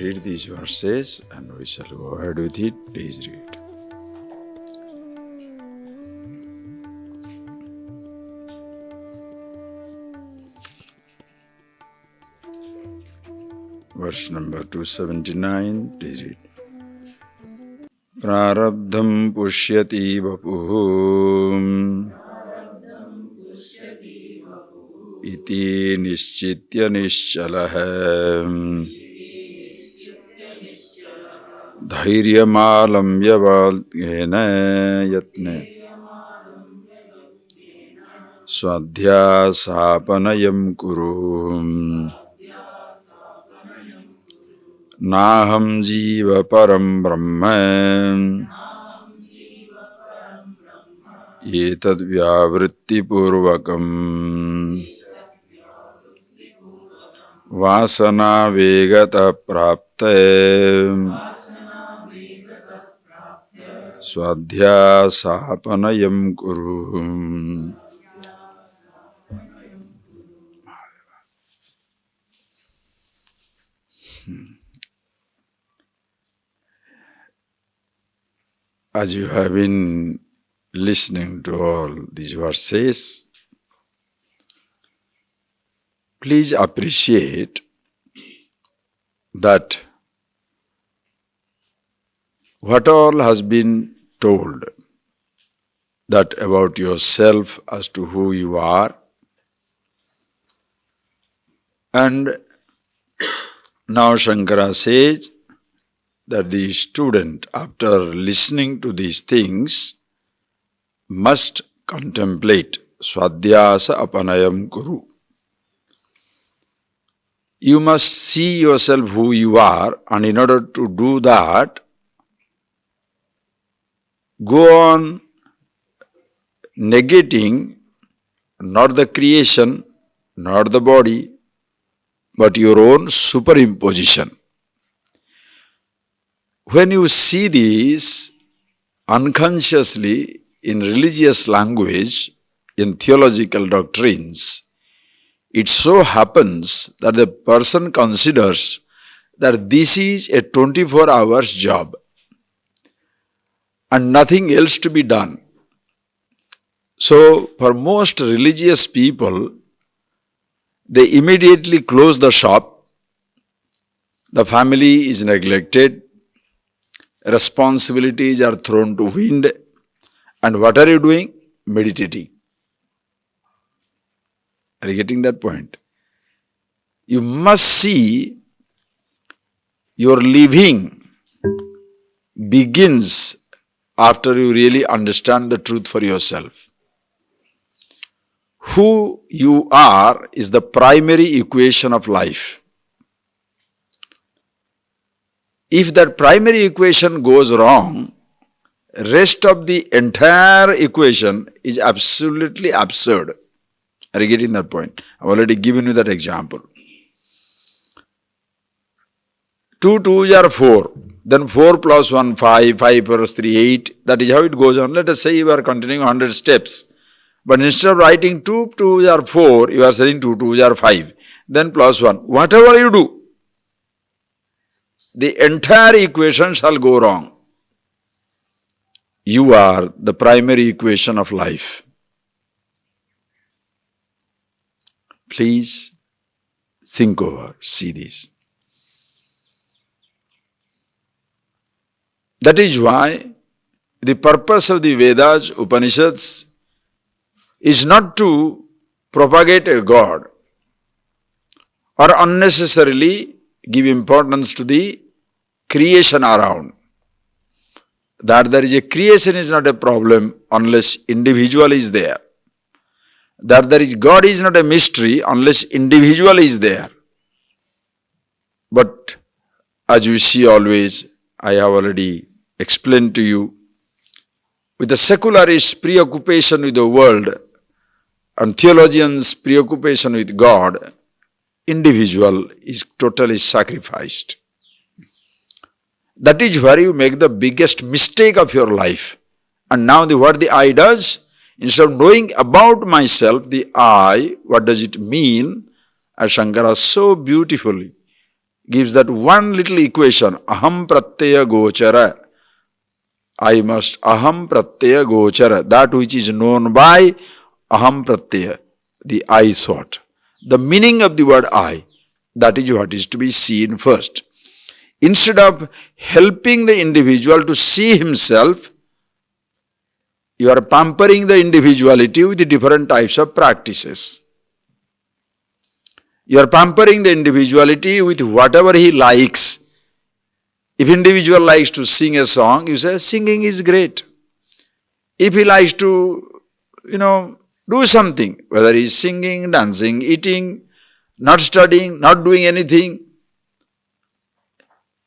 read these verses and we shall go ahead with it. Please read. Verse number 279, please read. Prarabdham pushyati vapuh iti nischitya nischalah dhairyamalamya valghena yatne swadhyasapanayam kuru naham jiva param brahma etad vyavritti purvakam vasana vegata prapte swadhyasapanayam kuru. As you have been listening to all these verses, please appreciate that what all has been told that about yourself as to who you are, and now Shankara says that the student, after listening to these things, must contemplate swadhyasa apanayam kuru. You must see yourself who you are, and in order to do that, go on negating not the creation, not the body, but your own superimposition. When you see this unconsciously in religious language, in theological doctrines, it so happens that the person considers that this is a 24 hours job and nothing else to be done. So, for most religious people, they immediately close the shop, the family is neglected, responsibilities are thrown to wind, and what are you doing? Meditating. Are you getting that point? You must see your living begins after you really understand the truth for yourself. Who you are is the primary equation of life. If that primary equation goes wrong, rest of the entire equation is absolutely absurd. Are you getting that point? I've already given you that example. 2 2s are 4. Then 4 plus 1, 5, 5 plus 3, 8. That is how it goes on. Let us say you are continuing 100 steps. But instead of writing 2 2s are 4, you are saying 2 2s are 5. Then plus 1. Whatever you do, the entire equation shall go wrong. You are the primary equation of life. Please think over, see this. That is why the purpose of the Vedas, Upanishads is not to propagate a God or unnecessarily give importance to the creation around. That there is a creation is not a problem unless individual is there. That there is God is not a mystery unless individual is there. But as you see always, I have already explained to you, with the secularists' preoccupation with the world and theologians' preoccupation with God, individual is totally sacrificed. That is where you make the biggest mistake of your life. And now what the I does, instead of knowing about myself, the I, what does it mean? As Shankara so beautifully gives that one little equation, aham pratyaya gochara. I must, aham pratyaya gochara, that which is known by aham pratyaya, the I thought. The meaning of the word I, that is what is to be seen first. Instead of helping the individual to see himself, you are pampering the individuality with different types of practices. You are pampering the individuality with whatever he likes. If individual likes to sing a song, you say singing is great. If he likes to, do something, whether he is singing, dancing, eating, not studying, not doing anything,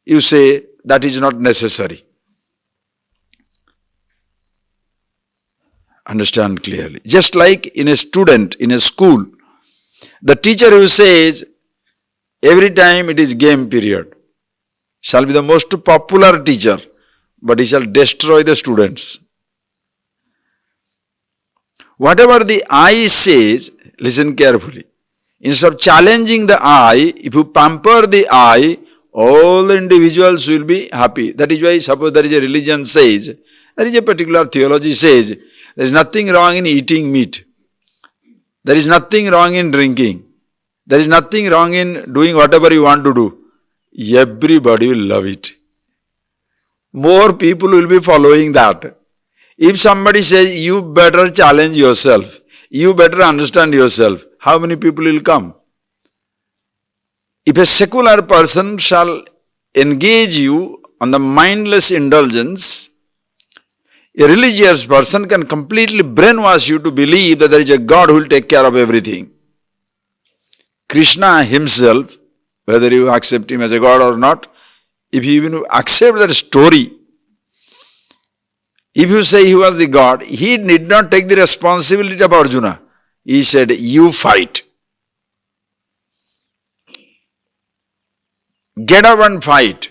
you say that is not necessary. Understand clearly. Just like in a student, in a school, the teacher who says every time it is game period shall be the most popular teacher, but he shall destroy the students. Whatever the I says, listen carefully. Instead of challenging the I, if you pamper the I, all the individuals will be happy. That is why, suppose there is a religion says, there is a particular theology says, there is nothing wrong in eating meat. There is nothing wrong in drinking. There is nothing wrong in doing whatever you want to do. Everybody will love it. More people will be following that. If somebody says, you better challenge yourself, you better understand yourself, how many people will come? If a secular person shall engage you on the mindless indulgence, a religious person can completely brainwash you to believe that there is a God who will take care of everything. Krishna himself, whether you accept him as a God or not, if you even accept that story, if you say he was the God, he did not take the responsibility of Arjuna. He said, you fight. Get up and fight.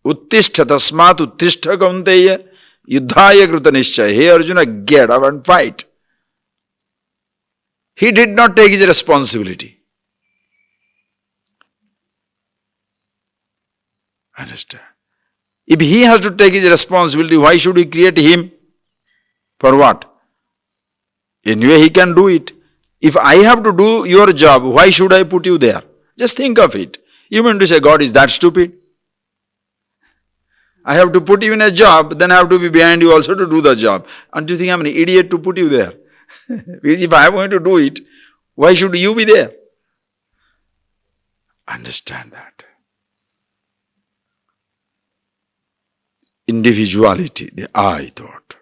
Uttishta tasmat uttishta kaunteya yuddhaya kruta nishchaya. Hey Arjuna, get up and fight. He did not take his responsibility. Understand? If he has to take his responsibility, why should we create him? For what? Anyway, he can do it. If I have to do your job, why should I put you there? Just think of it. You mean to say God is that stupid? I have to put you in a job, then I have to be behind you also to do the job. And do you think I'm an idiot to put you there? Because if I am going to do it, why should you be there? Understand that. Individuality, the I thought,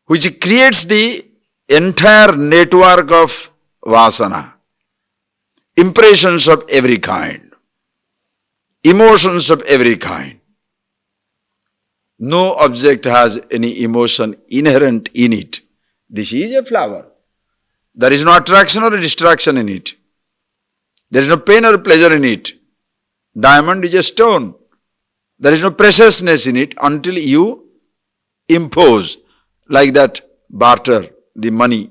which creates the entire network of vasana, impressions of every kind, emotions of every kind. No object has any emotion inherent in it. This is a flower. There is no attraction or distraction in it. There is no pain or pleasure in it. Diamond is a stone. There is no preciousness in it until you impose, like that barter, the money,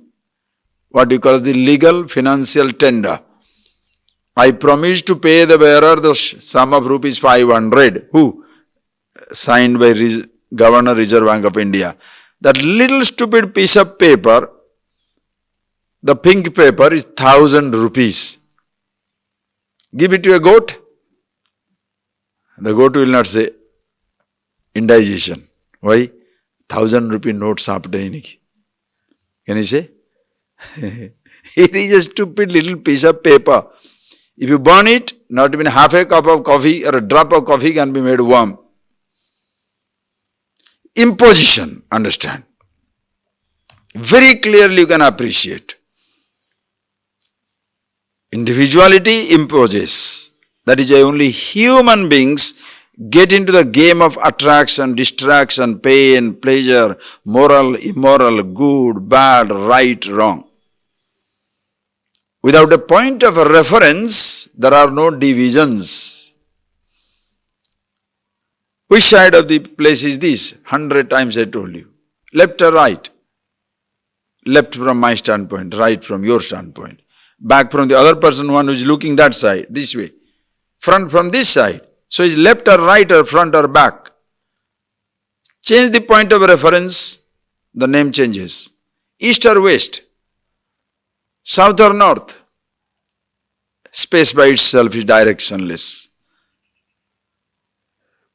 what you call the legal financial tender. I promise to pay the bearer the sum of rupees 500. Who? Signed by Governor Reserve Bank of India. That little stupid piece of paper, the pink paper, is 1,000 rupees. Give it to a goat. The goat will not say indigestion. Why? 1,000 rupee notes aapde. Can you say? It is a stupid little piece of paper. If you burn it, not even half a cup of coffee or a drop of coffee can be made warm. Imposition, understand. Very clearly you can appreciate. Individuality imposes. That is why only human beings get into the game of attraction, distraction, pain, pleasure, moral, immoral, good, bad, right, wrong. Without a point of reference, there are no divisions. Which side of the place is this? 100 times I told you. Left or right? Left from my standpoint, right from your standpoint. back from the other person, one who is looking that side, this way, front from this side. So is left or right or front or back. Change the point of reference, the name changes. East or west, south or north. Space by itself is directionless.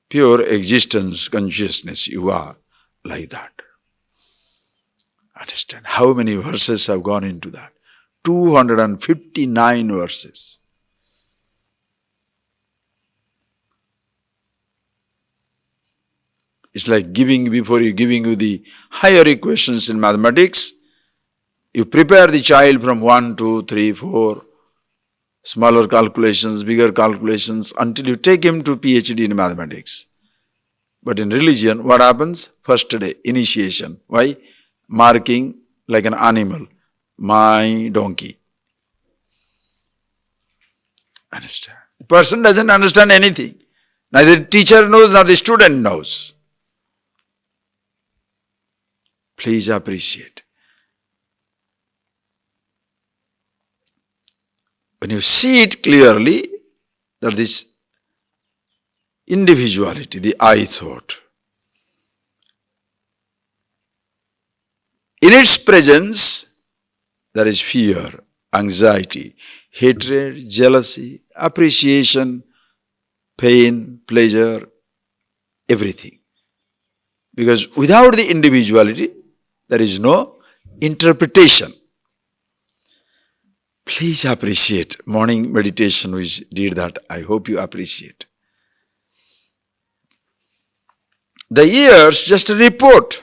Pure existence, consciousness, you are like that. Understand how many verses have gone into that? 259 verses. It's like before giving you the higher equations in mathematics, you prepare the child from 1, 2, 3, 4, smaller calculations, bigger calculations, until you take him to PhD in mathematics. But in religion, what happens? First day, initiation. Why? Marking like an animal. My donkey. Understand? The person doesn't understand anything. Neither the teacher knows, nor the student knows. Please appreciate. When you see it clearly, that this individuality, the I thought, in its presence, there is fear, anxiety, hatred, jealousy, appreciation, pain, pleasure, everything. Because without the individuality, there is no interpretation. Please appreciate morning meditation which did that. I hope you appreciate. The ears just report.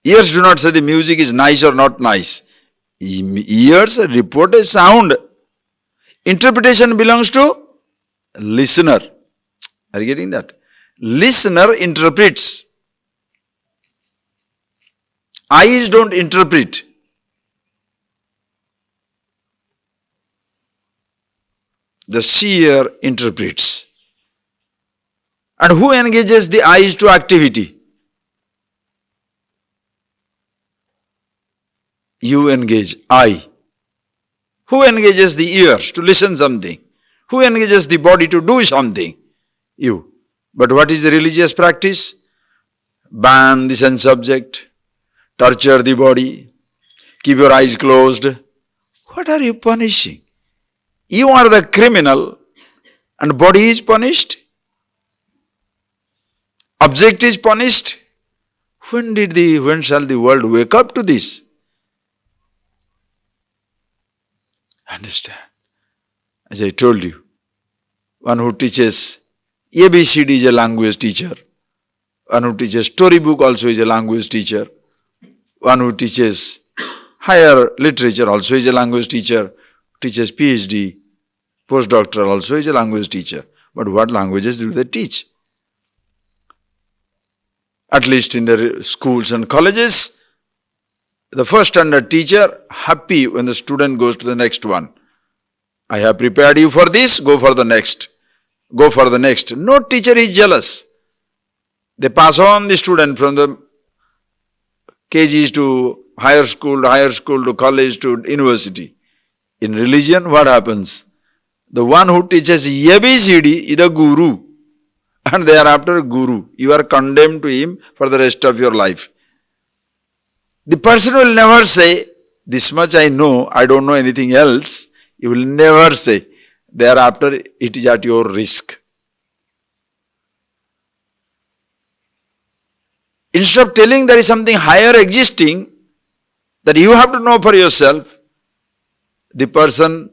Ears do not say the music is nice or not nice. Ears report a sound. Interpretation belongs to listener. Are you getting that? Listener interprets. Eyes don't interpret. The seer interprets. And who engages the eyes to activity? You engage, I. Who engages the ears to listen something? Who engages the body to do something? You. But what is the religious practice? Ban the sense object, torture the body, keep your eyes closed. What are you punishing? You are the criminal and body is punished. Object is punished. When shall the world wake up to this? Understand? As I told you, one who teaches ABCD is a language teacher. One who teaches storybook also is a language teacher. One who teaches higher literature also is a language teacher. Teaches PhD, postdoctoral also is a language teacher. But what languages do they teach? At least in the schools and colleges, the first standard teacher happy when the student goes to the next one. I have prepared you for this, go for the next. Go for the next. No teacher is jealous. They pass on the student from the KGs to higher school to college to university. In religion, what happens? The one who teaches ABCD is the guru. And thereafter guru. You are condemned to him for the rest of your life. The person will never say, this much I know, I don't know anything else. He will never say. Thereafter it is at your risk. Instead of telling there is something higher existing that you have to know for yourself, the person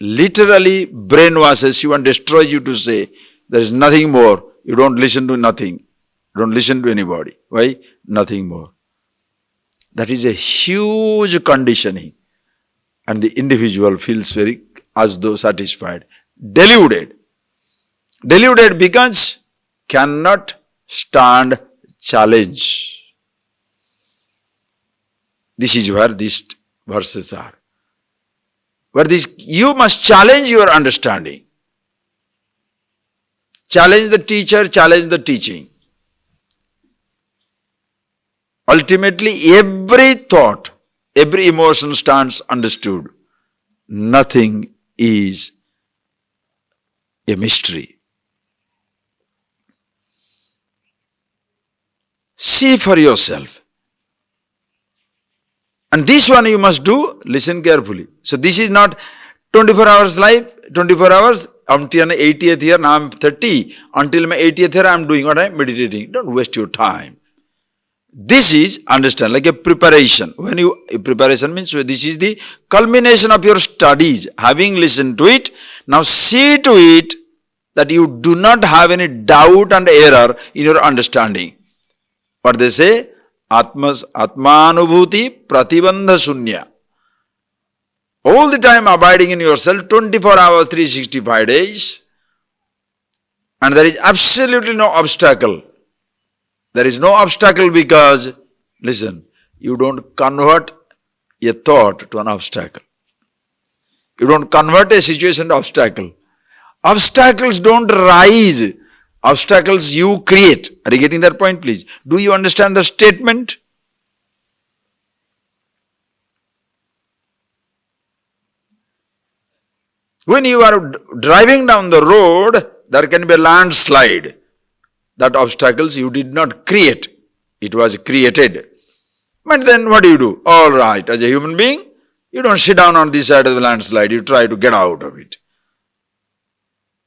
literally brainwashes you and destroys you to say, there is nothing more. You don't listen to nothing. You don't listen to anybody. Why? Nothing more. That is a huge conditioning. And the individual feels very as though satisfied. Deluded. Deluded because cannot stand challenge. This is where these verses are. Where you must challenge your understanding. Challenge the teacher, challenge the teaching. Ultimately, every thought, every emotion stands understood. Nothing is a mystery. See for yourself. And this one you must do, listen carefully. So this is not 24 hours life, 24 hours, until my 80th year, now I'm 30, until my 80th year I'm doing what? I'm meditating. Don't waste your time. This is, understand, like a preparation. Preparation means this is the culmination of your studies. Having listened to it, now see to it that you do not have any doubt and error in your understanding. What they say? Atmanubhuti pratibandha sunya. All the time abiding in yourself, 24 hours, 365 days. And there is absolutely no obstacle. There is no obstacle because, listen, you don't convert a thought to an obstacle. You don't convert a situation to obstacle. Obstacles don't rise. Obstacles you create. Are you getting that point, please? Do you understand the statement? When you are driving down the road, there can be a landslide. That obstacles you did not create. It was created. But then what do? All right, as a human being, you don't sit down on this side of the landslide. You try to get out of it.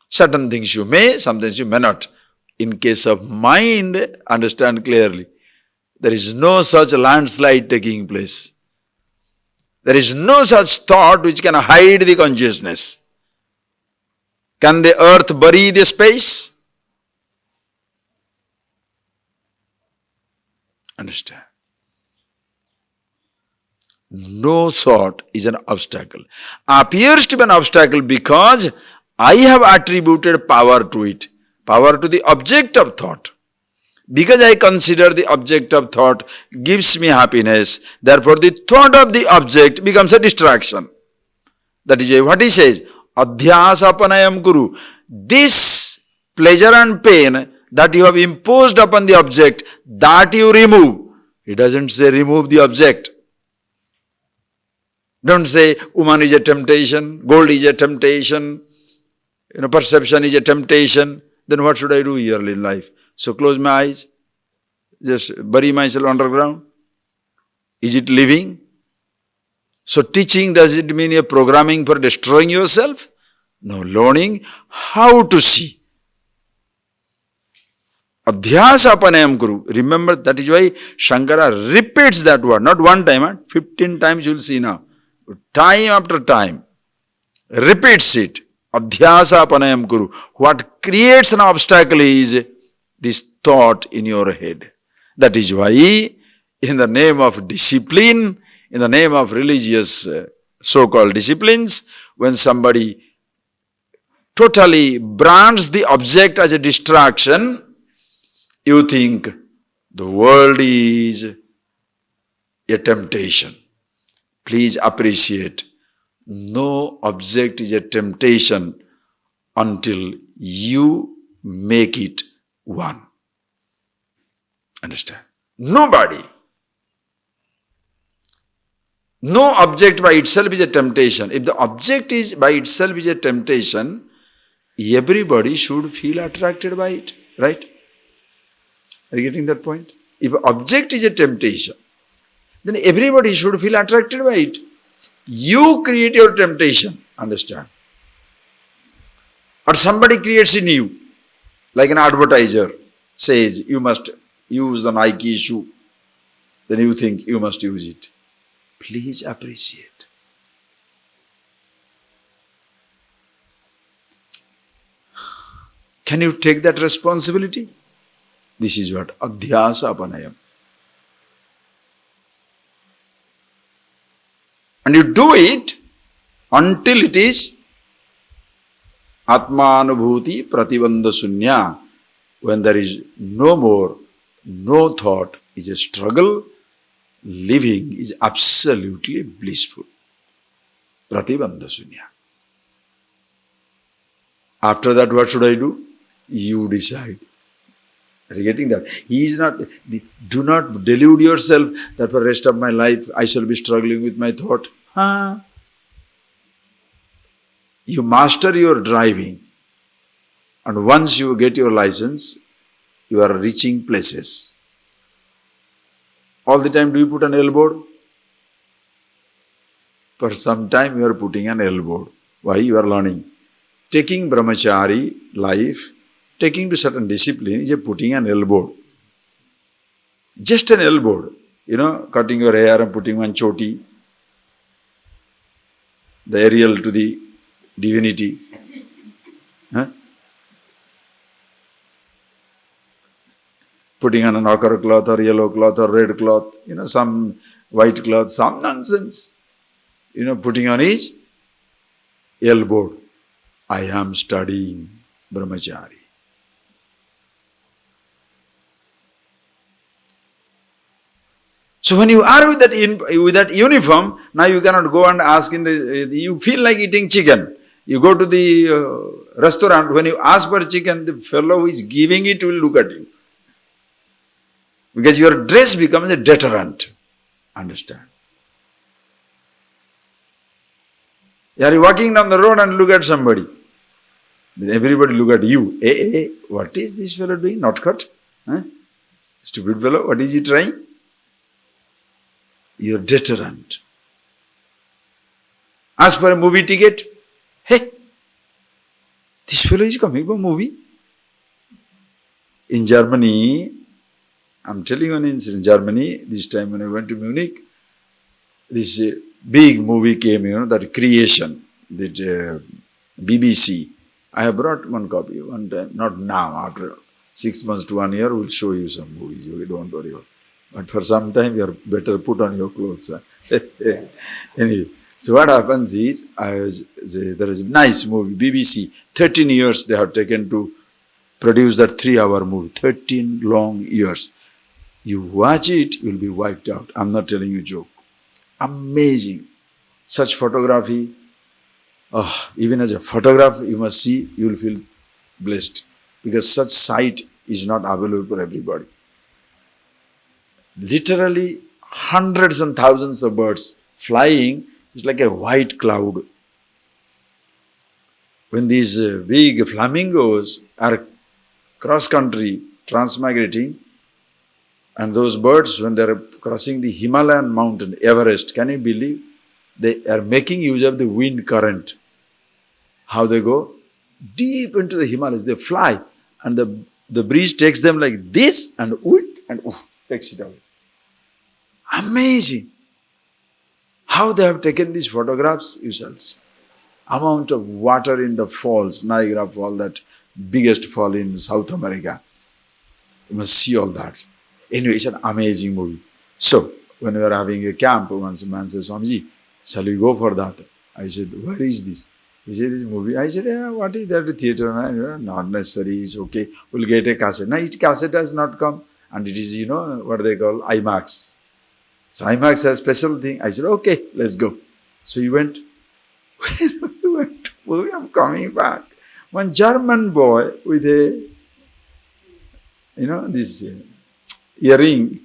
Certain things you may, some things you may not. In case of mind, understand clearly. There is no such landslide taking place. There is no such thought which can hide the consciousness. Can the earth bury the space? Understand. No thought is an obstacle. Appears to be an obstacle because I have attributed power to it. Power to the object of thought. Because I consider the object of thought gives me happiness, therefore the thought of the object becomes a distraction. That is what he says, adhyasapanayam kuru. This pleasure and pain that you have imposed upon the object, that you remove. He doesn't say remove the object. Don't say woman is a temptation, gold is a temptation, perception is a temptation. Then what should I do here in life? So close my eyes, just bury myself underground. Is it living? So teaching, does it mean a programming for destroying yourself? No, learning how to see. Adhyasapanayam kuru. Remember, that is why Shankara repeats that word. Not one time, 15 times you will see now. Time after time. Repeats it. Adhyasapanayam kuru. What creates an obstacle is this thought in your head. That is why, in the name of discipline, in the name of religious so-called disciplines, when somebody totally brands the object as a distraction, you think the world is a temptation. Please appreciate, no object is a temptation until you make it one. Understand? Nobody. No object by itself is a temptation. If the object is by itself is a temptation, everybody should feel attracted by it. Right? Are you getting that point? If object is a temptation, then everybody should feel attracted by it. You create your temptation. Understand? Or somebody creates in you. Like an advertiser says, you must use the Nike shoe. Then you think you must use it. Please appreciate. Can you take that responsibility? This is what adhyasapanayam. And you do it until it is atmanubhuti pratibandha sunya. When there is no more, no thought is a struggle, living is absolutely blissful. Pratibandha sunya. After that, what should I do? You decide. Are you getting that? He is not, do not delude yourself that for the rest of my life I shall be struggling with my thought. You master your driving, and once you get your license, you are reaching places. All the time do you put an elbow? For some time you are putting an elbow. Why? You are learning. Taking brahmachari life, taking to certain discipline is a putting an elbow. Just an elbow. Cutting your hair and putting one choti. The aerial to the divinity. Putting on an ochre cloth or yellow cloth or red cloth, some white cloth, some nonsense. Putting on his elbow. I am studying brahmachari. So when you are with that uniform, now you cannot go and ask you feel like eating chicken. You go to the restaurant, when you ask for chicken, the fellow who is giving it will look at you. Because your dress becomes a deterrent. Understand? You are walking down the road and look at somebody. Everybody look at you. Hey, what is this fellow doing? Not cut? Stupid fellow, what is he trying? Your deterrent. Ask for a movie ticket. Hey, this fellow is coming for a movie. In Germany, I'm telling you an incident. In Germany, this time when I went to Munich, this big movie came, that Creation, that BBC. I have brought one copy one time, not now, after 6 months to 1 year, we'll show you some movies, you don't worry about it. But for some time, you are better put on your clothes. Anyway, so what happens is, there is a nice movie, BBC, 13 years they have taken to produce that 3-hour movie, 13 long years. You watch it, you will be wiped out. I'm not telling you a joke. Amazing. Such photography. Even as a photograph, you must see, you will feel blessed. Because such sight is not available for everybody. Literally, hundreds and thousands of birds flying is like a white cloud. When these big flamingos are cross-country, transmigrating, and those birds, when they are crossing the Himalayan mountain, Everest, can you believe? They are making use of the wind current. How they go? Deep into the Himalayas. They fly, and the breeze takes them like this, and takes it away. Amazing. How they have taken these photographs, you shall see. Amount of water in the falls, Niagara Falls, that biggest fall in South America. You must see all that. Anyway, it's an amazing movie. So, when we were having a camp, once a man said, Swamiji, shall we go for that? I said, where is this? He said, this movie. I said, what is that theatre? Not necessary, it's okay. We'll get a cassette. No, cassette has not come. And it is, what they call IMAX. So IMAX has a special thing. I said, okay, let's go. So he went. When we went to movie, I'm coming back. One German boy with a, this earring.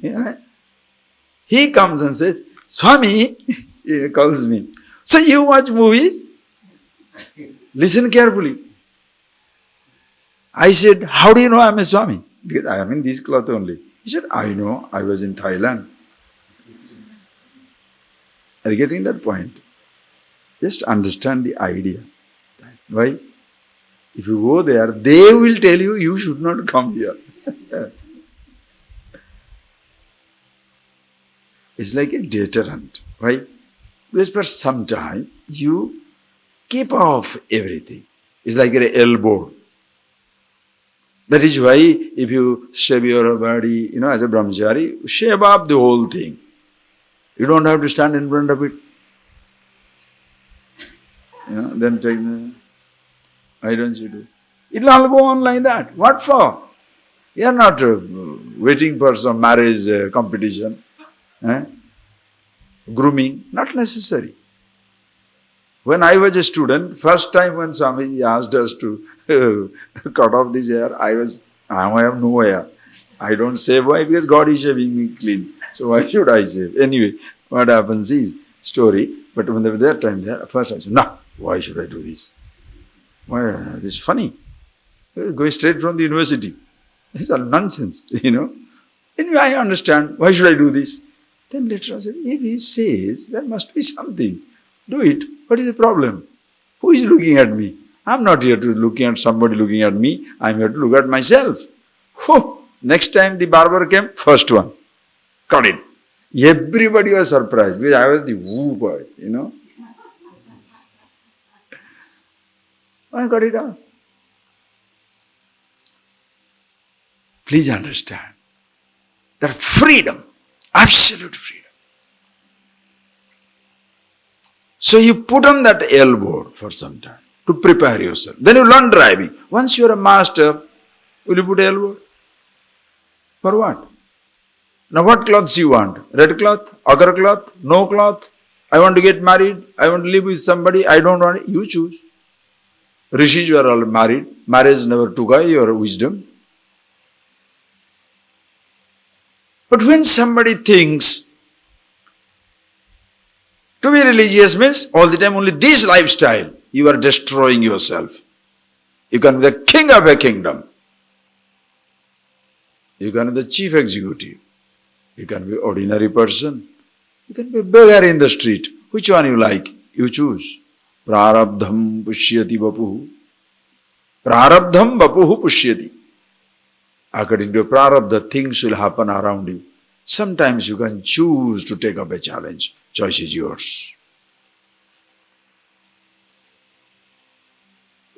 He comes and says, Swami, he calls me. So you watch movies? Listen carefully. I said, how do you know I'm a Swami? Because I am in this cloth only. He said, I know, I was in Thailand. Are you getting that point? Just understand the idea. Why? If you go there, they will tell you, you should not come here. It's like a deterrent. Why? Because for some time, you keep off everything. It's like an elbow. That is why if you shave your body, as a brahmachari, shave up the whole thing. You don't have to stand in front of it. Then take the, why don't you do? It will all go on like that. What for? You are not waiting for some marriage competition. Grooming, not necessary. When I was a student, first time when Swami asked us to cut off this hair, I have no hair. I don't save. Why? Because God is shaving me clean. So why should I save? Anyway, what happens is, story, but when they were that time there, first I said, no, why should I do this? Why? This is funny. Going straight from the university. It's all nonsense, Anyway, I understand. Why should I do this? Then later I said, if he says, there must be something. Do it. What is the problem? Who is looking at me? I'm not here to looking at somebody looking at me. I'm here to look at myself. Oh, next time the barber came, first one. Cut it. Everybody was surprised because I was the woo boy, I got it all. Please understand that freedom, absolute freedom. So you put on that elbow for some time to prepare yourself. Then you learn driving. Once you are a master, will you put elbow? For what? Now what clothes you want? Red cloth? Agar cloth? No cloth? I want to get married. I want to live with somebody. I don't want it. You choose. Rishis were all married. Marriage never took away your wisdom. But when somebody thinks to be religious means all the time only this lifestyle, you are destroying yourself. You can be the king of a kingdom. You can be the chief executive. You can be an ordinary person. You can be a beggar in the street. Which one you like? You choose. Prarabdham pushyati vapuhu. Prarabdham vapuhu pushyati. According to prarabdha, things will happen around you. Sometimes you can choose to take up a challenge. Choice is yours.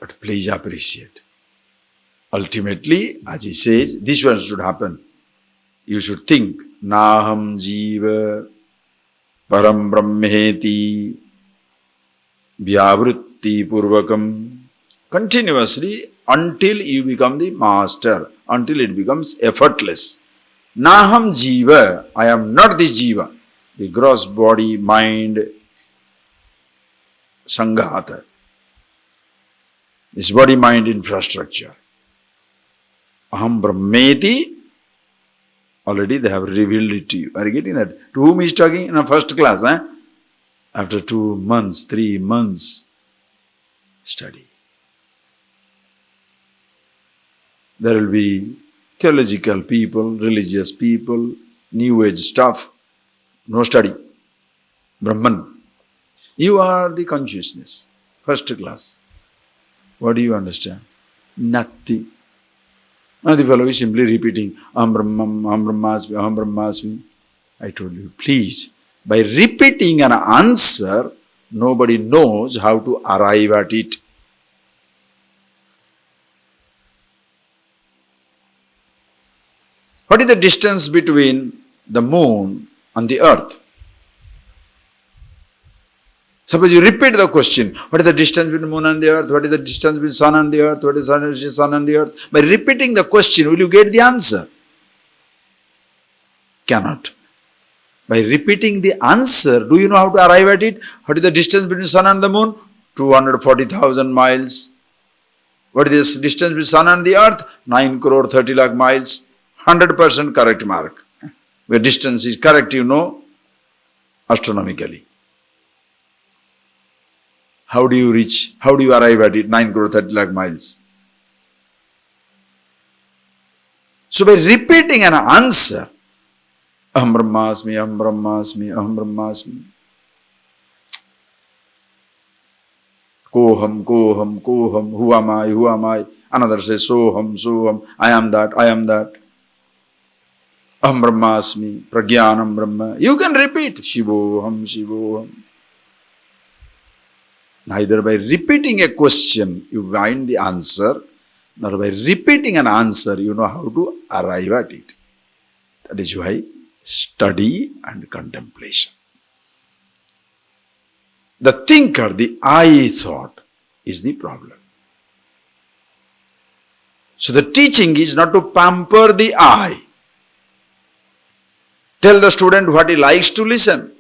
But please appreciate. Ultimately, as he says, this one should happen. You should think, Naham jiva param brahmeti vyavritti purvakam. Continuously until you become the master, until it becomes effortless. Naham jiva, I am not this jiva, the gross body, mind, sanghata, this body-mind infrastructure. Aham brahmeti, already they have revealed it to you. Are you getting that? To whom he is talking? In a first class, After 2 months, 3 months study. There will be theological people, religious people, new age stuff. No study. Brahman. You are the consciousness. First class. What do you understand? Nothing. Now the fellow is simply repeating, Aham Brahmam, Aham Brahmasmi, Aham Brahmasmi. I told you, please, by repeating an answer, nobody knows how to arrive at it. What is the distance between the moon and the earth? Suppose you repeat the question, what is the distance between the moon and the earth? What is the distance between the sun and the earth? What is the sun and the earth? By repeating the question, will you get the answer? Cannot. By repeating the answer, do you know how to arrive at it? What is the distance between the sun and the moon? 240,000 miles. What is the distance between the sun and the earth? 9 crore 30 lakh miles. 100% correct mark. Where distance is correct, you know, astronomically. How do you reach, how do you arrive at it? 9 crore 30 lakh miles. So by repeating an answer, Aham Brahmasmi, Aham Brahmasmi, Aham Brahmasmi. Koham, Koham, Koham, who am I, who am I? Another says, Soham, Soham, I am that, I am that. Aham Brahmasmi, Pragyanam Brahma. You can repeat, Shivoham, Shivoham. Neither by repeating a question you find the answer, nor by repeating an answer you know how to arrive at it. That is why study and contemplation. The thinker, the I thought, is the problem. So the teaching is not to pamper the I. Tell the student what he likes to listen.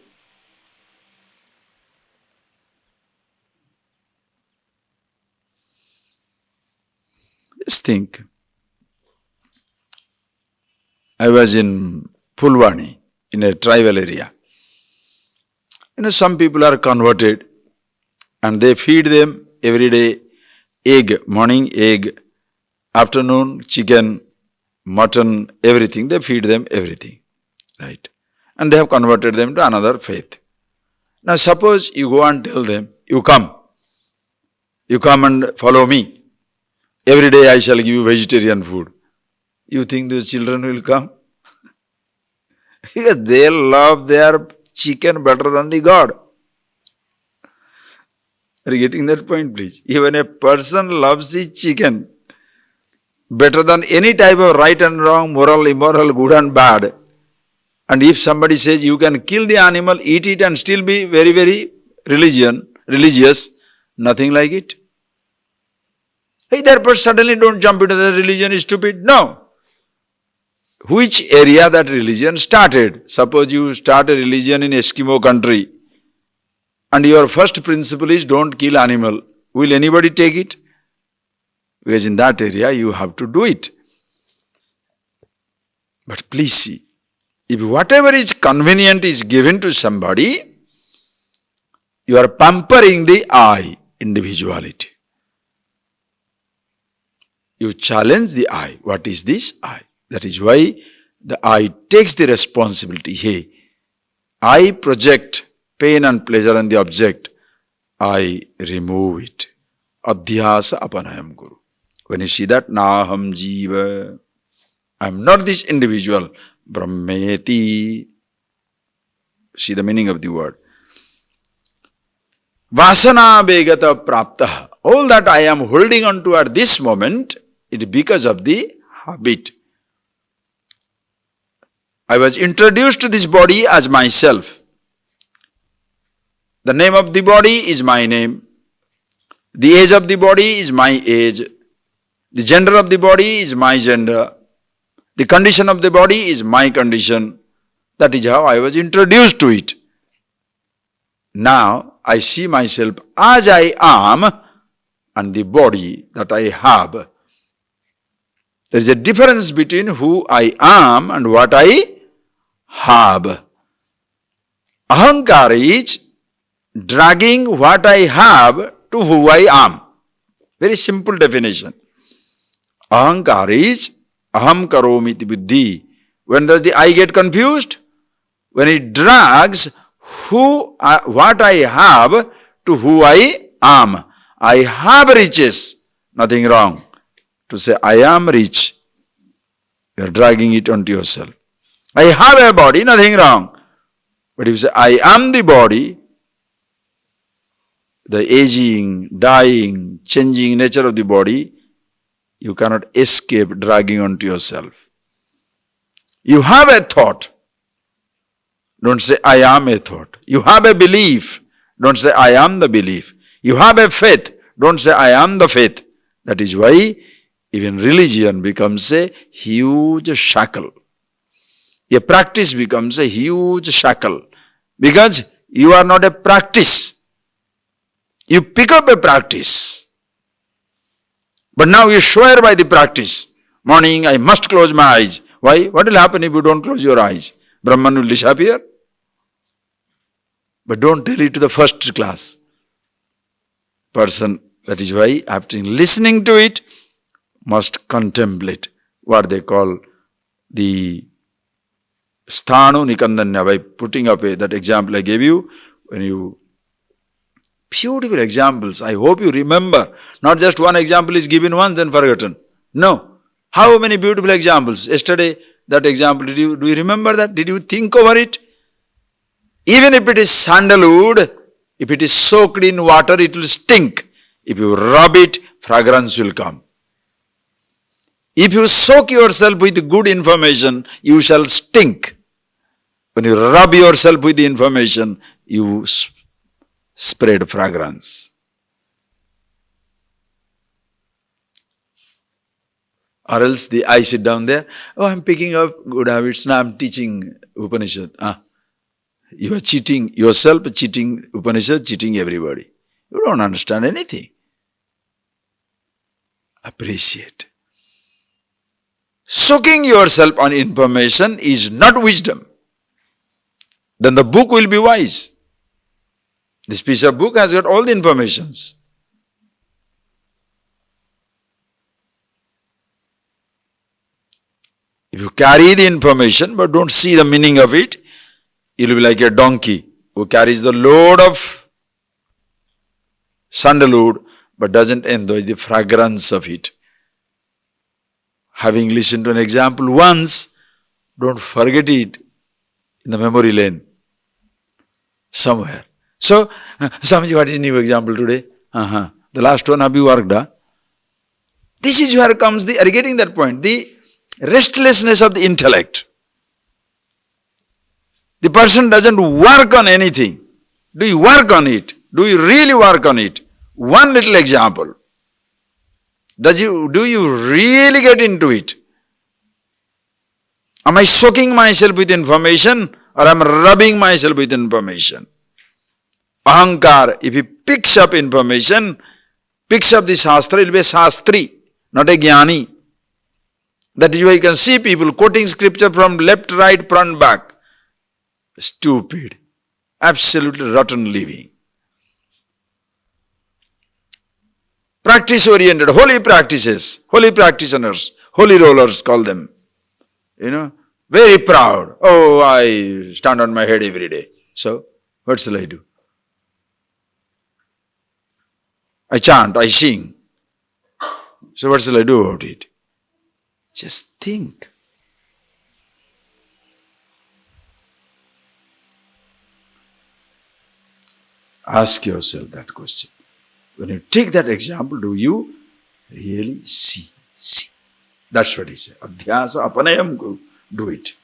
Just think. I was in Pulwani, in a tribal area. Some people are converted and they feed them every day egg, morning egg, afternoon chicken, mutton, everything. They feed them everything, right? And they have converted them to another faith. Now suppose you go and tell them, you come and follow me. Every day I shall give you vegetarian food. You think those children will come? Because they love their chicken better than the God. Are you getting that point, please? Even a person loves his chicken better than any type of right and wrong, moral, immoral, good and bad. And if somebody says you can kill the animal, eat it and still be very, very religious, nothing like it. Hey, therefore suddenly don't jump into that religion is stupid. No. Which area that religion started? Suppose you start a religion in Eskimo country and your first principle is don't kill animal. Will anybody take it? Because in that area you have to do it. But please see, if whatever is convenient is given to somebody, you are pampering the I, individuality. You challenge the I. What is this I? That is why the I takes the responsibility. Hey, I project pain and pleasure on the object. I remove it. Adhyasa apanayam guru. When you see that, naham jiva, I am not this individual. Brahmeti. See the meaning of the word. Vasana begata prapta. All that I am holding on to at this moment, it is because of the habit. I was introduced to this body as myself. The name of the body is my name. The age of the body is my age. The gender of the body is my gender. The condition of the body is my condition. That is how I was introduced to it. Now I see myself as I am and the body that I have. There is a difference between who I am and what I have. Ahankara is dragging what I have to who I am. Very simple definition. Ahankara is aham karomiti buddhi. When does the I get confused? When it drags what I have to who I am. I have riches, nothing wrong. To say I am rich, you are dragging it onto yourself. I have a body, nothing wrong. But if you say I am the body, the aging, dying, changing nature of the body, you cannot escape dragging onto yourself. You have a thought. Don't say I am a thought. You have a belief. Don't say I am the belief. You have a faith. Don't say I am the faith. That is why even religion becomes a huge shackle. A practice becomes a huge shackle. Because you are not a practice. You pick up a practice. But now you swear by the practice. Morning, I must close my eyes. Why? What will happen if you don't close your eyes? Brahman will disappear. But don't tell it to the first class person. That is why after listening to it, must contemplate what they call the sthanu nikandanya, by putting up that example I gave you. When you beautiful examples, I hope you remember. Not just one example is given once then forgotten. No. How many beautiful examples? Yesterday that example, do you remember that? Did you think over it? Even if it is sandalwood, if it is soaked in water, it will stink. If you rub it, fragrance will come. If you soak yourself with good information, you shall stink. When you rub yourself with the information, you spread fragrance. Or else I sit down there, oh, I'm picking up good habits, now I'm teaching Upanishad. You are cheating yourself, cheating Upanishad, cheating everybody. You don't understand anything. Appreciate. soaking yourself on information is not wisdom. Then the book will be wise. This piece of book has got all the informations. If you carry the information but don't see the meaning of it, you'll be like a donkey who carries the load of sandalwood but doesn't enjoy the fragrance of it. Having listened to an example once, don't forget it in the memory lane somewhere. So, Swamiji, what is new example today? The last one have you worked? This is where comes the, are you getting that point? The restlessness of the intellect. The person doesn't work on anything. Do you work on it? Do you really work on it? One little example. Do you really get into it? Am I soaking myself with information or am I rubbing myself with information? Ahankar, if he picks up information, picks up the Shastra, it will be a Shastri, not a Jnani. That is why you can see people quoting scripture from left, right, front, back. Stupid. Absolutely rotten living. Practice-oriented, holy practices, holy practitioners, holy rollers call them. Very proud. Oh, I stand on my head every day. So, what shall I do? I chant, I sing. So what shall I do about it? Just think. Ask yourself that question. When you take that example, do you really see? See. That's what he said. Adhyasa apanayam guru. Do it.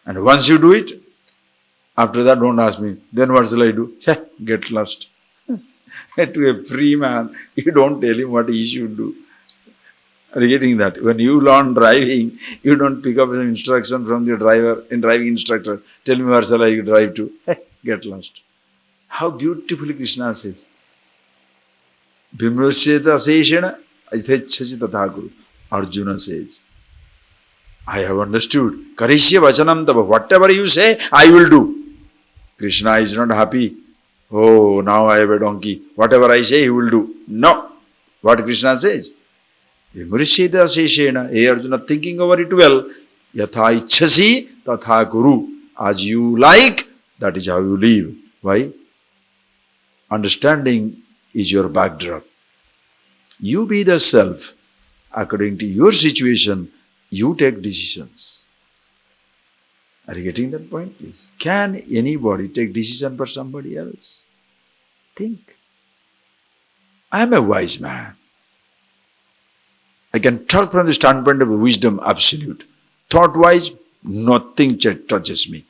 And once you do it, after that don't ask me, then what shall I do? Get lost. To a free man, you don't tell him what he should do. Are you getting that? When you learn driving, you don't pick up an instruction from the driving instructor. Tell me where shall I drive to? Get lost. How beautifully Krishna says. Bhimrusyeta seshena aithechasi tathaguru. Arjuna says, I have understood. Karishya vachanam tava. Whatever you say, I will do. Krishna is not happy. Oh, now I have a donkey. Whatever I say, he will do. No. What Krishna says? Vimrisheta seshena. Hey Arjuna, thinking over it well. Yatha ichhasi tatha kuru. As you like, that is how you live. Why? Understanding is your backdrop. You be the self. According to your situation, you take decisions. Are you getting that point, please? Can anybody take decision for somebody else? Think. I am a wise man. I can talk from the standpoint of wisdom absolute. Thought-wise, nothing touches me.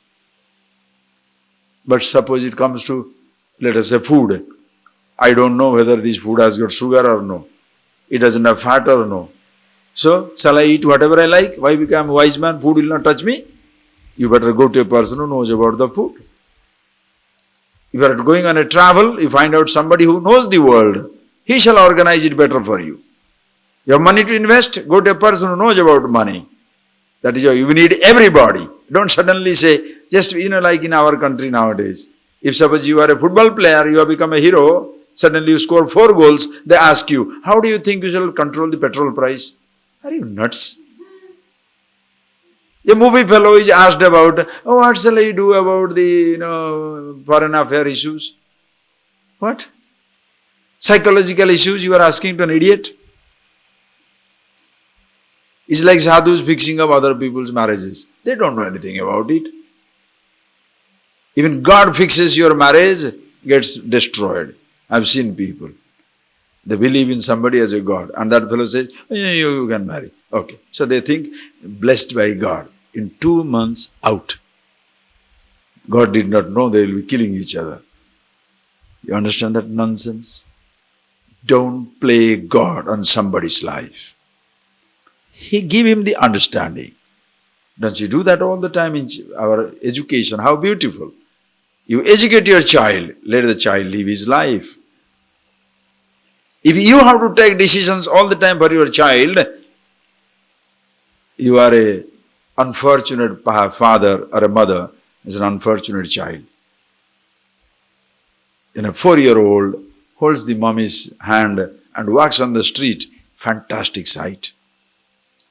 But suppose it comes to, let us say, food. I don't know whether this food has got sugar or no. It doesn't have fat or no. So, shall I eat whatever I like? Why become a wise man? Food will not touch me. You better go to a person who knows about the food. If you are going on a travel, you find out somebody who knows the world. He shall organize it better for you. You have money to invest? Go to a person who knows about money. That is how you need everybody. Don't suddenly say, just like in our country nowadays. If suppose you are a football player, you have become a hero, suddenly you score 4 goals, they ask you, how do you think you shall control the petrol price? Are you nuts? A movie fellow is asked about, what shall I do about the foreign affair issues? What? Psychological issues you are asking to an idiot? It's like sadhus fixing up other people's marriages. They don't know anything about it. Even God fixes your marriage, gets destroyed. I've seen people. They believe in somebody as a God. And that fellow says, you can marry. Okay. So they think, blessed by God. In 2 months, out. God did not know they will be killing each other. You understand that nonsense? Don't play God on somebody's life. Give him the understanding. Don't you do that all the time in our education? How beautiful. You educate your child, let the child live his life. If you have to take decisions all the time for your child, You are a unfortunate father or a mother is an unfortunate child. And a 4-year-old holds the mommy's hand and walks on the street. Fantastic sight.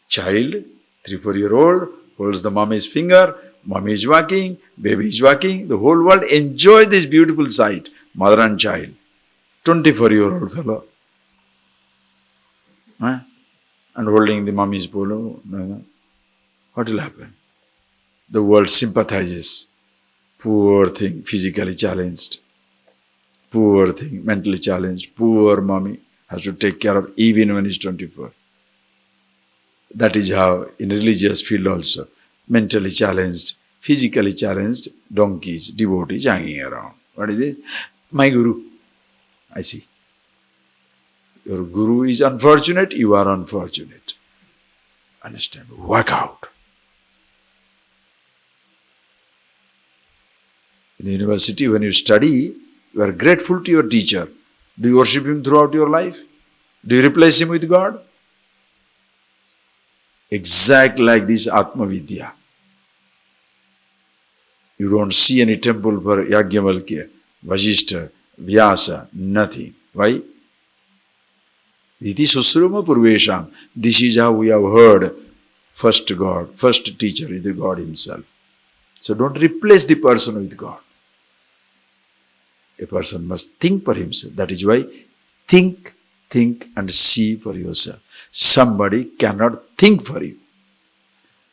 Child, 3-4-year-old, holds the mommy's finger, mommy is walking, baby is walking, the whole world enjoys this beautiful sight, mother and child. 24-year-old fellow. And holding the mommy's polo. What will happen? The world sympathizes. Poor thing, physically challenged. Poor thing, mentally challenged. Poor mommy has to take care of even when he's 24. That is how in religious field also, mentally challenged, physically challenged donkeys, devotees hanging around. What is it? My guru. I see. Your guru is unfortunate, you are unfortunate. Understand? Work out. In the university, when you study, you are grateful to your teacher. Do you worship him throughout your life? Do you replace him with God? Exact like this Atma Vidya. You don't see any temple for Yajnavalkya, Vasishtha, Vyasa, nothing. Why? Iti susruma purvesham. This is how we have heard. First God, first teacher is the God himself. So don't replace the person with God. A person must think for himself. That is why think and see for yourself. Somebody cannot think for you.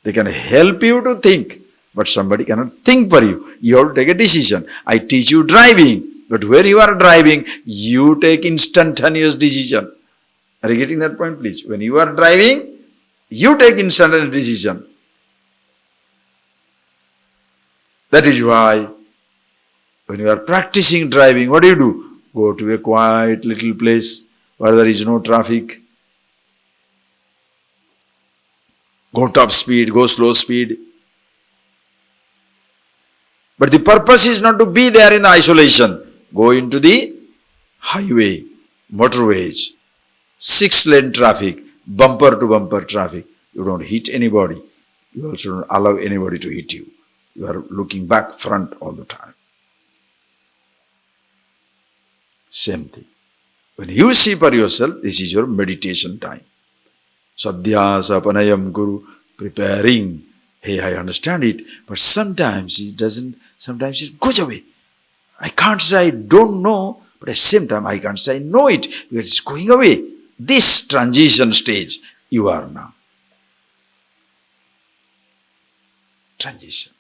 They can help you to think, but somebody cannot think for you. You have to take a decision. I teach you driving, but where you are driving, you take instantaneous decision. Are you getting that point, please? When you are driving, you take instantaneous decision. That is why when you are practicing driving, what do? Go to a quiet little place where there is no traffic. Go top speed, go slow speed. But the purpose is not to be there in isolation. Go into the highway, motorways, 6-lane traffic, bumper to bumper traffic. You don't hit anybody. You also don't allow anybody to hit you. You are looking back, front all the time. Same thing. When you see for yourself, this is your meditation time. Sadhyasa panayam guru, preparing. Hey, I understand it, but sometimes it doesn't, sometimes it goes away. I can't say I don't know, but at the same time I can't say I know it, because it's going away. This transition stage, you are now. Transition.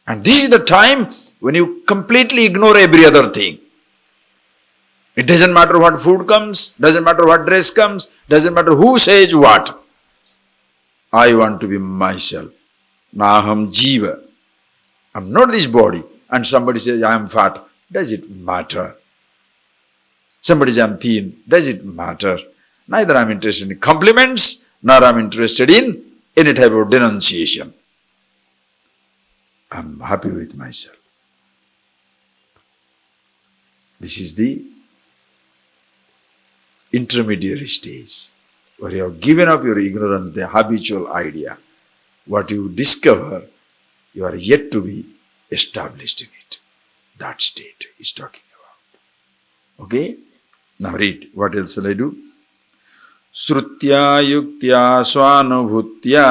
And this is the time when you completely ignore every other thing. It doesn't matter what food comes, doesn't matter what dress comes, doesn't matter who says what. I want to be myself. Naham jiva. I'm not this body. And somebody says I am fat. Does it matter? Somebody says I'm thin. Does it matter? Neither I'm interested in compliments, nor I'm interested in any type of denunciation. I'm happy with myself. This is the intermediary stage, where you have given up your ignorance, the habitual idea. What you discover, you are yet to be established in it. That state is talking about. Okay? Now read. What else shall I do? Srutya yuktya swanubhutya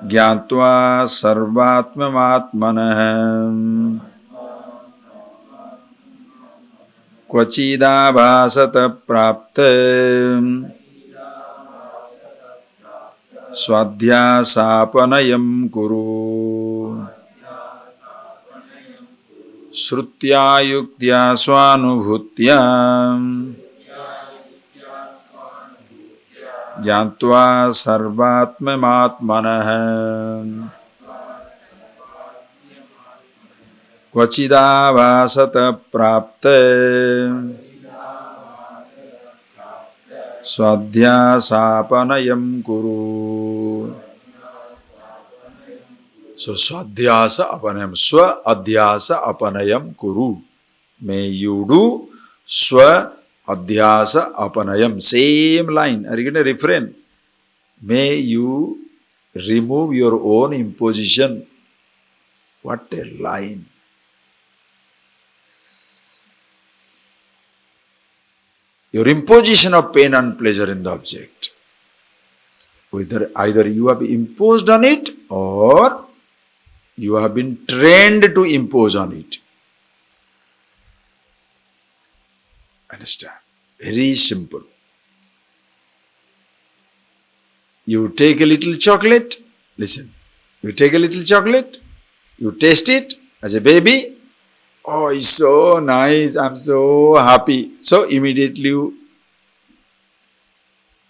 gyatva sarvatmamatmanah kvachidabhasata prapta swadhyasapanayam kuru. Srutya yuktya swanubhutya gyatva sarvatmamatmanah kvachidabhasata prapta swadhyasapanayam kuru. So swadhyasa apanayam, swa adhyasa apanayam kuru. May you do swa Adhyasa apanayam. Same line. Are you going to refrain? May you remove your own imposition. What a line. Your imposition of pain and pleasure in the object. Either you have imposed on it or you have been trained to impose on it. Understand? Very simple. You take a little chocolate, listen, you take a little chocolate, you taste it as a baby, oh, it's so nice, I'm so happy. So immediately you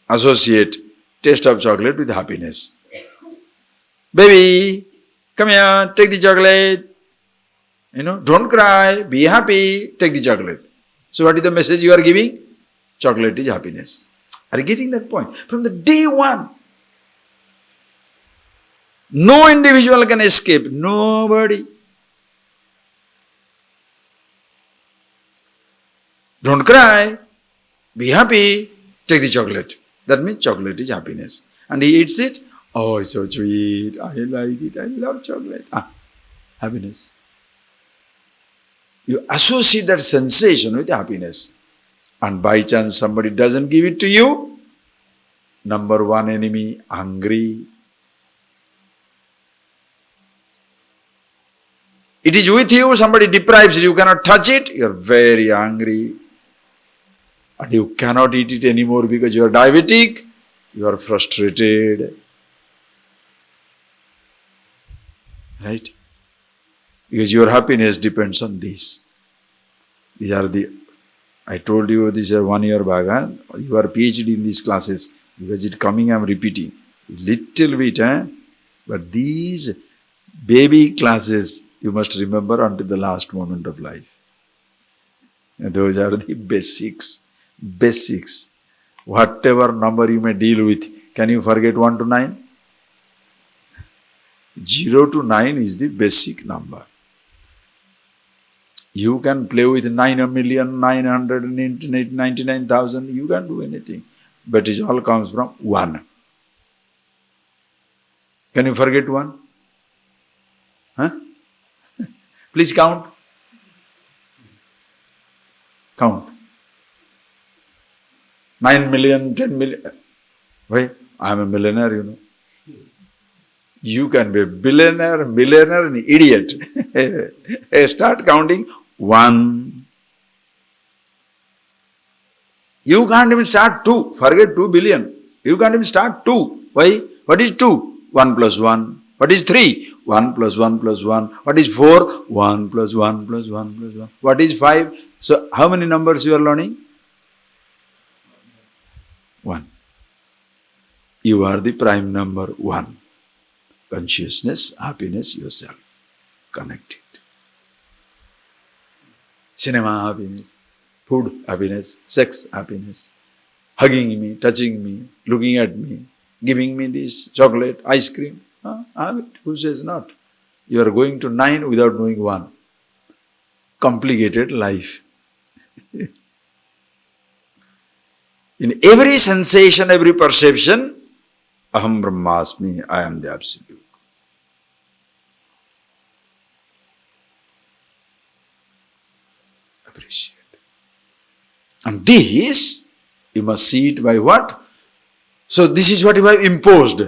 associate taste of chocolate with happiness. Baby, come here, take the chocolate. Don't cry, be happy, take the chocolate. So what is the message you are giving? Chocolate is happiness. Are you getting that point? From the day one, no individual can escape. Nobody. Don't cry. Be happy. Take the chocolate. That means chocolate is happiness. And he eats it. Oh, it's so sweet. I like it. I love chocolate. Happiness. You associate that sensation with happiness. And by chance somebody doesn't give it to you, number one enemy, hungry. It is with you, somebody deprives you, you cannot touch it, you are very angry. And you cannot eat it anymore because you are diabetic, you are frustrated. Right? Because your happiness depends on this. These are I told you this 1 year back, you are PhD in these classes. Because it's coming, I am repeating. Little bit, but these baby classes, you must remember until the last moment of life. And those are the basics. Basics. Whatever number you may deal with, can you forget 1 to 9? 0 to 9 is the basic number. You can play with 9,999,000, you can do anything. But it all comes from 1. Can you forget 1? Please count. Count. 9 million, 10 million. Why? I am a millionaire, You can be a billionaire, millionaire, and idiot. Start counting 1. You can't even start 2. Forget 2 billion. You can't even start 2. Why? What is 2? 1 plus 1. What is 3? 1 plus 1 plus 1. What is 4? 1 plus 1 plus 1 plus 1. What is 5? So, how many numbers you are learning? 1. You are the prime number 1. Consciousness, happiness, yourself. Connected. Cinema, happiness. Food, happiness. Sex, happiness. Hugging me, touching me, looking at me, giving me this chocolate, ice cream. Have it. Who says not? You are going to 9 without knowing 1. Complicated life. In every sensation, every perception, Aham Brahmasmi, I am the Absolute. Appreciate. And this, you must see it by what? So this is what you have imposed.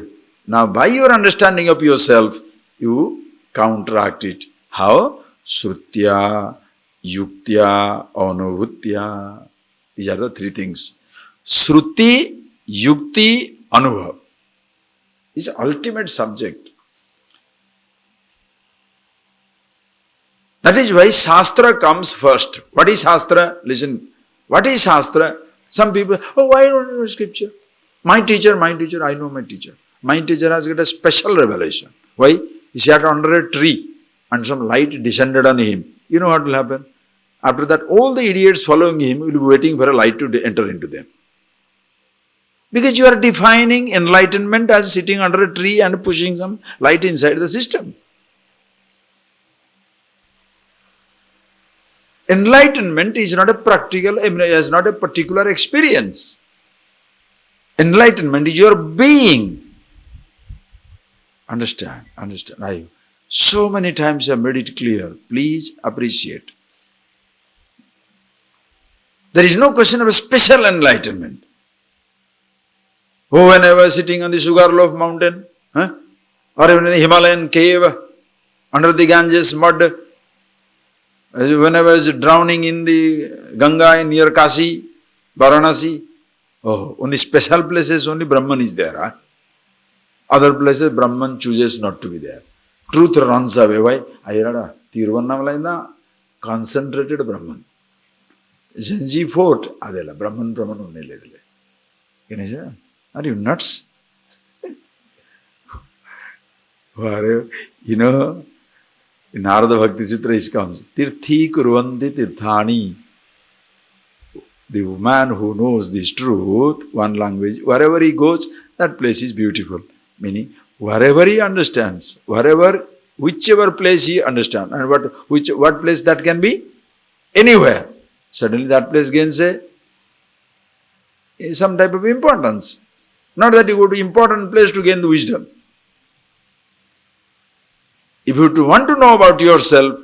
Now by your understanding of yourself, you counteract it. How? Srutya, Yuktya, Anuvutya. These are the 3 things. Sruti, Yukti, Anubhav is the ultimate subject. That is why Shastra comes first. What is Shastra? Listen, what is Shastra? Some people, why don't you know scripture? My teacher, I know my teacher. My teacher has got a special revelation. Why? He sat under a tree and some light descended on him. You know what will happen? After that, all the idiots following him will be waiting for a light to enter into them. Because you are defining enlightenment as sitting under a tree and pushing some light inside the system. Enlightenment is not a practical, is not a particular experience. Enlightenment is your being. Understand. So many times I have made it clear. Please appreciate. There is no question of a special enlightenment. Oh, when I was sitting on the Sugarloaf mountain, or even in a Himalayan cave, under the Ganges mud, when I was drowning in the Ganga near Kashi, Varanasi, oh, only special places, only Brahman is there. Huh? Other places, Brahman chooses not to be there. Truth runs away. Why? Ayarada, Tiruvannamalai concentrated Brahman. Zanji fort, adela, Brahman only ledile. Can you say? Are you nuts? You know, in Narada Bhakti Chitra it comes, Tirthi kurvanti tirthani. The man who knows this truth, one language, wherever he goes, that place is beautiful. Meaning, wherever he understands, whichever place he understands, and what place that can be? Anywhere. Suddenly that place gains some type of importance. Not that you go to important place to gain the wisdom. If you want to know about yourself,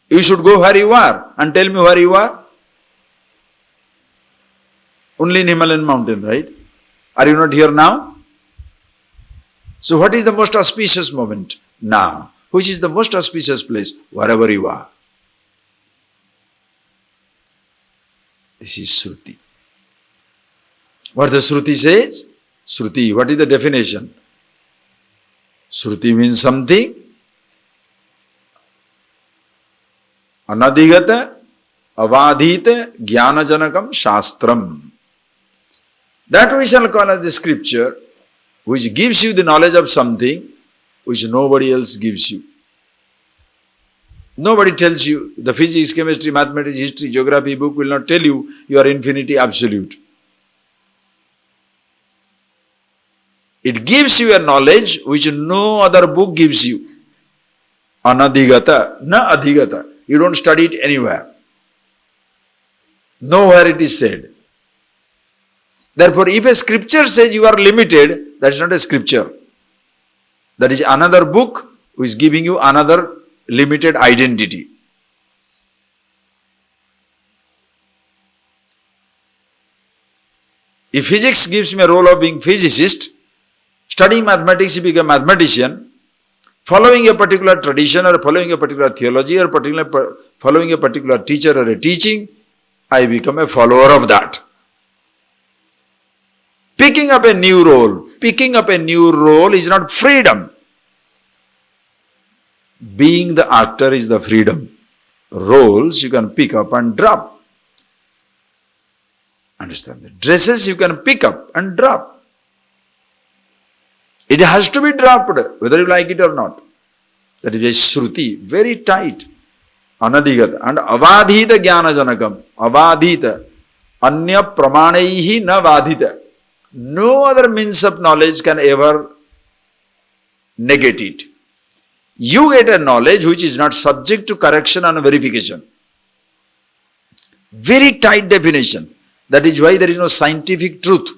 you should go where you are and tell me where you are. Only in Himalayan mountain, right? Are you not here now? So what is the most auspicious moment? Now. Which is the most auspicious place? Wherever you are. This is Shruti. What the Shruti says? Shruti, what is the definition? Shruti means something anadhigata, avadhita, jnanajanakam, shastram. That we shall call as the scripture, which gives you the knowledge of something which nobody else gives you. Nobody tells you. The physics, chemistry, mathematics, history, geography book will not tell you your infinity absolute. It gives you a knowledge which no other book gives you. Anadhigata, na adhigata. You don't study it anywhere. Nowhere it is said. Therefore, if a scripture says you are limited, that is not a scripture. That is another book which is giving you another limited identity. If physics gives me a role of being physicist, studying mathematics, you become a mathematician, following a particular tradition or following a particular theology or following a particular teacher or a teaching, I become a follower of that. Picking up a new role is not freedom. Being the actor is the freedom. Roles you can pick up and drop. Understand that? Dresses you can pick up and drop. It has to be dropped, whether you like it or not. That is a Shruti, very tight. Anadhigata and avadhita jnanajanakam. Avadhita. Anya pramanaihi na vadhita. No other means of knowledge can ever negate it. You get a knowledge which is not subject to correction and verification. Very tight definition. That is why there is no scientific truth.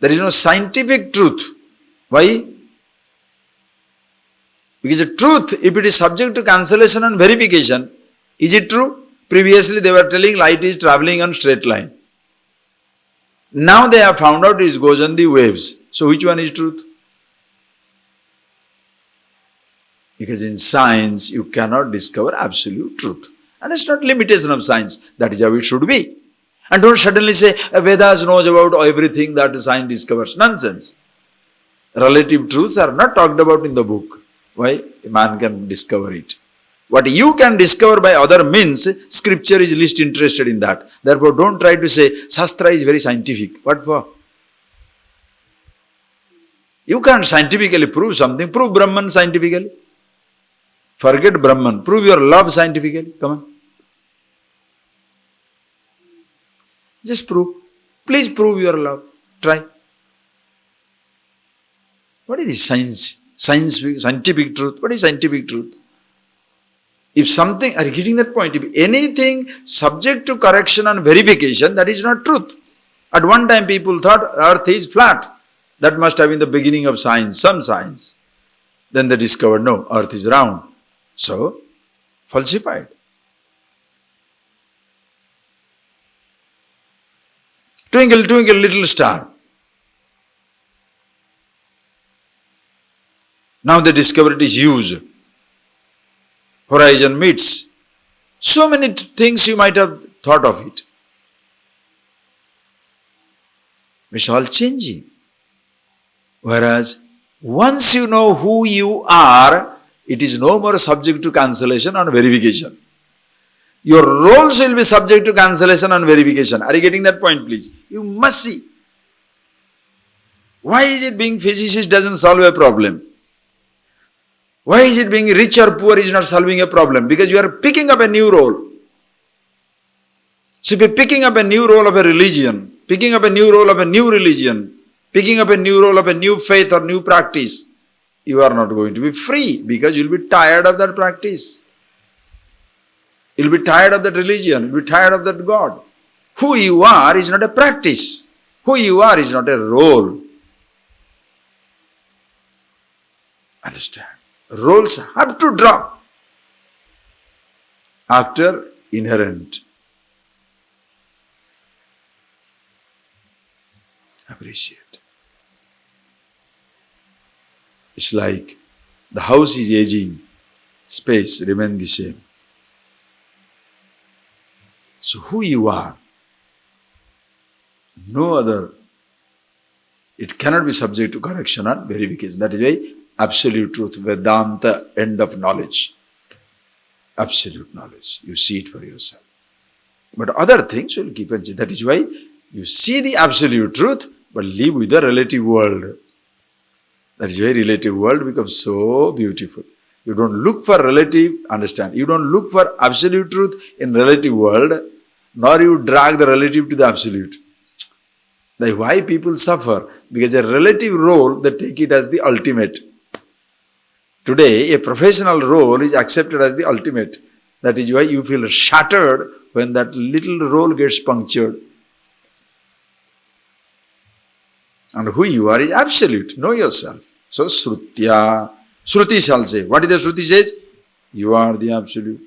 There is no scientific truth. Why? Because the truth, if it is subject to cancellation and verification, is it true? Previously they were telling light is travelling on straight line. Now they have found out it goes on the waves. So which one is truth? Because in science you cannot discover absolute truth. And that's not limitation of science. That is how it should be. And don't suddenly say, Vedas knows about everything that science discovers. Nonsense. Relative truths are not talked about in the book. Why? A man can discover it. What you can discover by other means, scripture is least interested in that. Therefore, don't try to say, Shastra is very scientific. What for? You can't scientifically prove something. Prove Brahman scientifically. Forget Brahman. Prove your love scientifically. Come on. Just prove. Please prove your love. Try. What is science? Scientific truth. What is scientific truth? If something, are you getting that point? If anything subject to correction and verification, that is not truth. At one time people thought earth is flat. That must have been the beginning of science, some science. Then they discovered, no, earth is round. So, falsified. Twinkle, twinkle, little star. Now they discover it is huge. Horizon meets. So many things you might have thought of it. It's all changing. Whereas, once you know who you are, it is no more subject to cancellation and verification. Your roles will be subject to cancellation and verification. Are you getting that point, please? You must see. Why is it being physicist doesn't solve a problem? Why is it being rich or poor is not solving a problem? Because you are picking up a new role. So if you are picking up a new role of a religion, picking up a new role of a new religion, picking up a new role of a new faith or new practice, you are not going to be free because you will be tired of that practice. You will be tired of that religion, you will be tired of that God. Who you are is not a practice. Who you are is not a role. Understand? Roles have to drop after inherent. Appreciate. It's like the house is aging, space remains the same. So who you are, no other, it cannot be subject to correction and verification. That is why absolute truth, Vedanta, end of knowledge. Absolute knowledge. You see it for yourself. But other things will keep on changing. That is why you see the absolute truth, but live with the relative world. That is why relative world becomes so beautiful. You don't look for relative, understand, you don't look for absolute truth in relative world, nor you drag the relative to the absolute. That's why people suffer, because a relative role, they take it as the ultimate. Today, a professional role is accepted as the ultimate. That is why you feel shattered when that little role gets punctured. And who you are is absolute. Know yourself. So, Srutya. Shruti shall say. What is the Shruti says? You are the absolute.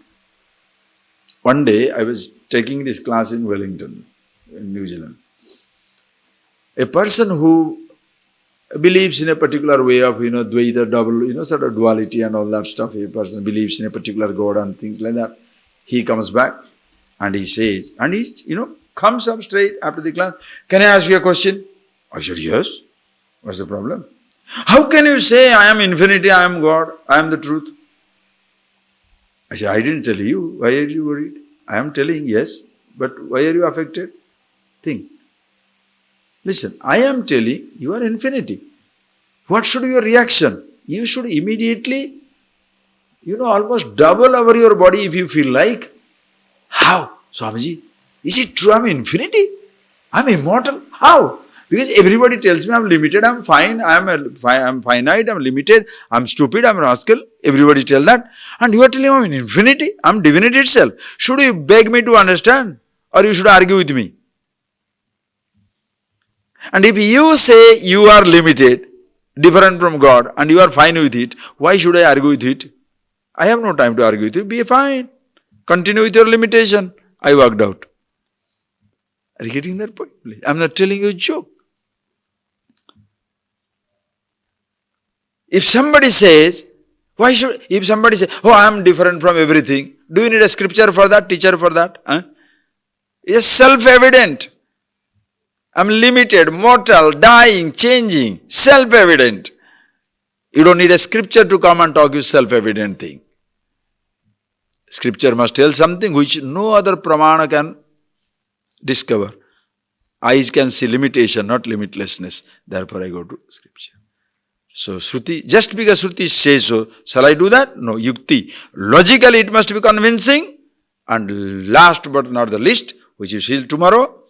One day, I was taking this class in Wellington, in New Zealand. A person who believes in a particular way of, Dvaita, double, sort of duality and all that stuff. A person believes in a particular God and things like that. He comes back and he says, and he, comes up straight after the class. Can I ask you a question? I said, yes. What's the problem? How can you say I am infinity, I am God, I am the truth? I said, I didn't tell you. Why are you worried? I am telling, yes, but why are you affected? Think. Listen, I am telling you are infinity. What should be your reaction? You should immediately, almost double over your body if you feel like. How? Swamiji, is it true I am infinity? I am immortal? How? Because everybody tells me I am limited, I am fine, I am finite, I am limited, I am stupid, I am rascal. Everybody tells that. And you are telling me I am infinity, I am divinity itself. Should you beg me to understand? Or you should argue with me? And if you say you are limited, different from God, and you are fine with it, why should I argue with it? I have no time to argue with you. Be fine. Continue with your limitation. I walked out. Are you getting that point? I am not telling you a joke. If somebody says, if somebody says, oh, I am different from everything, do you need a scripture for that, teacher for that? It's self-evident. I am limited, mortal, dying, changing, self-evident. You don't need a scripture to come and talk you self-evident thing. Scripture must tell something which no other pramana can discover. Eyes can see limitation, not limitlessness. Therefore I go to scripture. So Shruti, just because Shruti says so, shall I do that? No, Yukti. Logically it must be convincing. And last but not the least, which you see tomorrow,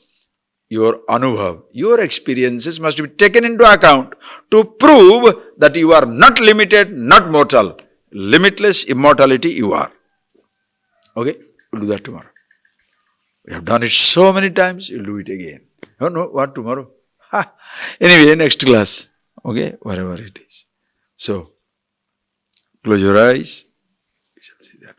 your anubhav, your experiences must be taken into account to prove that you are not limited, not mortal. Limitless immortality you are. Okay? We'll do that tomorrow. We have done it so many times, we'll do it again. Oh no, what tomorrow? Ha. Anyway, next class. Okay? Whatever it is. So, close your eyes. We shall see that.